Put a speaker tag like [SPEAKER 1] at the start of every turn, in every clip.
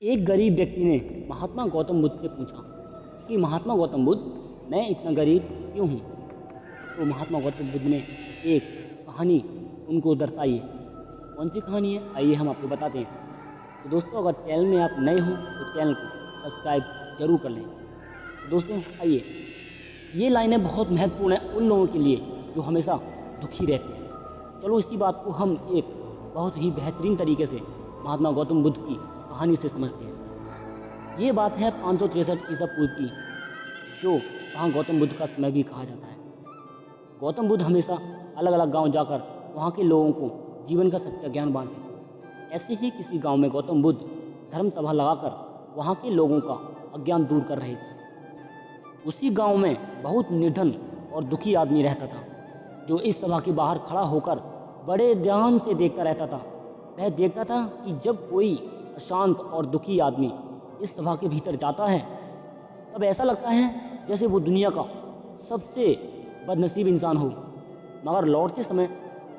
[SPEAKER 1] एक गरीब व्यक्ति ने महात्मा गौतम बुद्ध से पूछा कि महात्मा गौतम बुद्ध, मैं इतना गरीब क्यों हूँ। तो महात्मा गौतम बुद्ध ने एक कहानी उनको दर्शाई। कौन सी कहानी है, आइए हम आपको बताते हैं। तो दोस्तों, अगर चैनल में आप नए हो तो चैनल को सब्सक्राइब जरूर कर लें। तो दोस्तों आइए, ये लाइनें बहुत महत्वपूर्ण हैं उन लोगों के लिए जो हमेशा दुखी रहते हैं। चलो इसी बात को हम एक बहुत ही बेहतरीन तरीके से महात्मा गौतम बुद्ध की कहानी से समझते हैं। ये बात है 563 ईसा पूर्व की, जो वहाँ गौतम बुद्ध का समय भी कहा जाता है। गौतम बुद्ध हमेशा अलग अलग गांव जाकर वहाँ के लोगों को जीवन का सच्चा ज्ञान बांटते थे। ऐसे ही किसी गांव में गौतम बुद्ध धर्म सभा लगाकर वहाँ के लोगों का अज्ञान दूर कर रहे थे। उसी गांव में बहुत निर्धन और दुखी आदमी रहता था, जो इस सभा के बाहर खड़ा होकर बड़े ध्यान से देखता रहता था। वह देखता था कि जब कोई अशांत और दुखी आदमी इस सभा के भीतर जाता है, तब ऐसा लगता है जैसे वो दुनिया का सबसे बदनसीब इंसान हो, मगर लौटते समय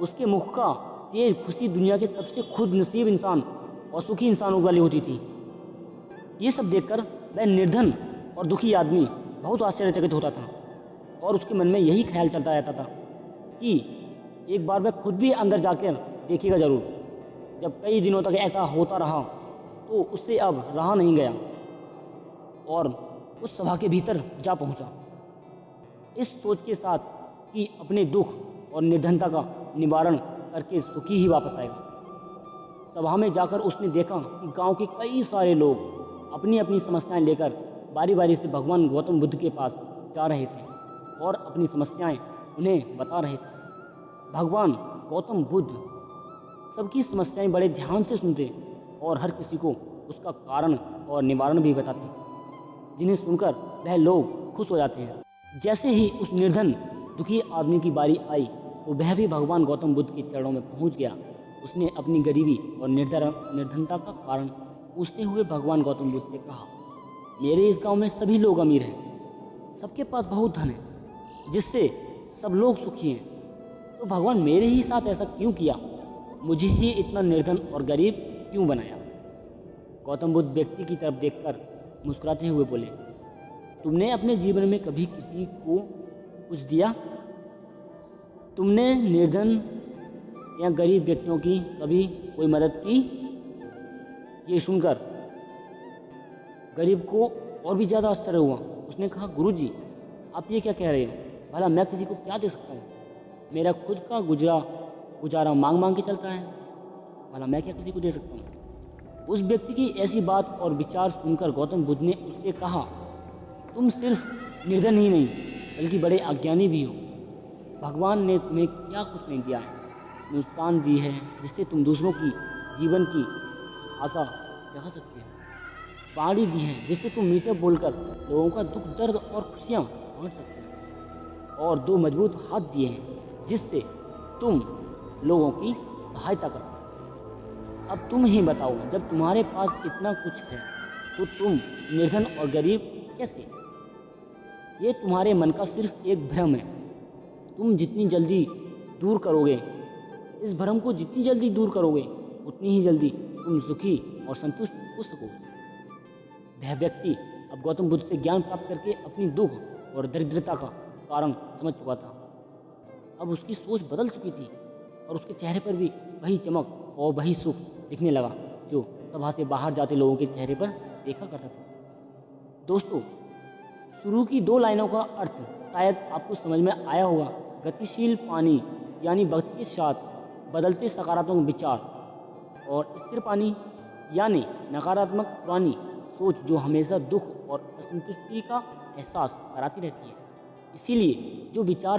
[SPEAKER 1] उसके मुख का तेज खुशी दुनिया के सबसे खुद नसीब इंसान और सुखी इंसानों वाली होती थी। ये सब देखकर वह निर्धन और दुखी आदमी बहुत आश्चर्यचकित होता था और उसके मन में यही ख्याल चलता रहता था कि एक बार वह खुद भी अंदर जाकर देखेगा जरूर। जब कई दिनों तक ऐसा होता रहा तो उससे अब रहा नहीं गया और उस सभा के भीतर जा पहुंचा, इस सोच के साथ कि अपने दुख और निर्धनता का निवारण करके सुखी ही वापस आएगा। सभा में जाकर उसने देखा कि गांव के कई सारे लोग अपनी अपनी समस्याएं लेकर बारी बारी से भगवान गौतम बुद्ध के पास जा रहे थे और अपनी समस्याएं उन्हें बता रहे थे। भगवान गौतम बुद्ध सबकी समस्याएं बड़े ध्यान से सुनते और हर किसी को उसका कारण और निवारण भी बताते, जिन्हें सुनकर वह लोग खुश हो जाते हैं। जैसे ही उस निर्धन दुखी आदमी की बारी आई तो वह भी भगवान गौतम बुद्ध के चरणों में पहुंच गया। उसने अपनी गरीबी और निर्धनता का कारण पूछते हुए भगवान गौतम बुद्ध से कहा, मेरे इस गांव में सभी लोग अमीर हैं, सबके पास बहुत धन है, जिससे सब लोग सुखी हैं। तो भगवान मेरे ही साथ ऐसा क्यों किया? मुझे ही इतना निर्धन और गरीब क्यों बनाया? गौतम बुद्ध व्यक्ति की तरफ देखकर मुस्कुराते हुए बोले, तुमने अपने जीवन में कभी किसी को कुछ दिया? तुमने निर्धन या गरीब व्यक्तियों की कभी कोई मदद की? ये सुनकर गरीब को और भी ज़्यादा आश्चर्य हुआ। उसने कहा, गुरुजी, आप ये क्या कह रहे हो? भला मैं किसी को क्या दे सकता हूँ? मेरा खुद का गुजारा मांग मांग के चलता है, भला मैं क्या किसी को दे सकता हूँ? उस व्यक्ति की ऐसी बात और विचार सुनकर गौतम बुद्ध ने उससे कहा, तुम सिर्फ निर्धन ही नहीं बल्कि बड़े अज्ञानी भी हो। भगवान ने तुम्हें क्या कुछ नहीं दिया है? मुस्कान दी है जिससे तुम दूसरों की जीवन की आशा जगा सकते हो। वाणी दी है जिससे तुम मीठे बोलकर लोगों का दुख दर्द और खुशियाँ बांट सकते हो। और दो मजबूत हाथ दिए हैं जिससे तुम लोगों की सहायता कर सकते हो। अब तुम ही बताओ, जब तुम्हारे पास इतना कुछ है तो तुम निर्धन और गरीब कैसे? ये तुम्हारे मन का सिर्फ एक भ्रम है। तुम जितनी जल्दी दूर करोगे, इस भ्रम को जितनी जल्दी दूर करोगे, उतनी ही जल्दी तुम सुखी और संतुष्ट हो सकोगे। वह व्यक्ति अब गौतम बुद्ध से ज्ञान प्राप्त करके अपनी दुख और दरिद्रता का कारण समझ चुका था। अब उसकी सोच बदल चुकी थी और उसके चेहरे पर भी वही चमक और वही सुख दिखने लगा जो सभा से बाहर जाते लोगों के चेहरे पर देखा करता था। दोस्तों, शुरू की दो लाइनों का अर्थ शायद आपको समझ में आया होगा। गतिशील पानी यानी वक्त के साथ बदलते सकारात्मक विचार, और स्थिर पानी यानी नकारात्मक पुरानी सोच जो हमेशा दुख और असंतुष्टि का एहसास कराती रहती है। इसीलिए जो विचार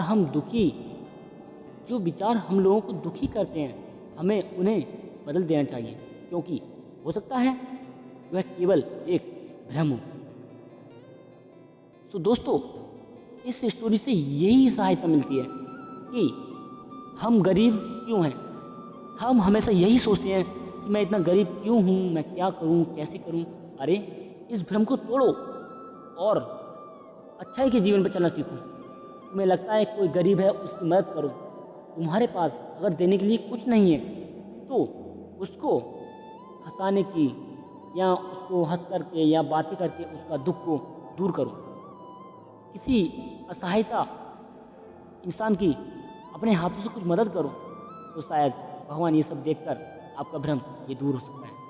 [SPEAKER 1] हम लोगों को दुखी करते हैं, हमें उन्हें बदल देना चाहिए, क्योंकि हो सकता है वह केवल एक भ्रम हो। तो दोस्तों, इस स्टोरी से यही सहायता मिलती है कि हम गरीब क्यों हैं। हम हमेशा यही सोचते हैं कि मैं इतना गरीब क्यों हूँ, मैं क्या करूँ, कैसे करूँ। अरे, इस भ्रम को तोड़ो और अच्छाई के जीवन पर चलना सीखो। तुम्हें लगता है कोई गरीब है, उसकी मदद करो। तुम्हारे पास अगर देने के लिए कुछ नहीं है तो उसको हंसाने की या उसको हंस करके या बातें करके उसका दुख को दूर करो। किसी असहायता इंसान की अपने हाथों से कुछ मदद करो, तो शायद भगवान ये सब देखकर आपका भ्रम ये दूर हो सकता है।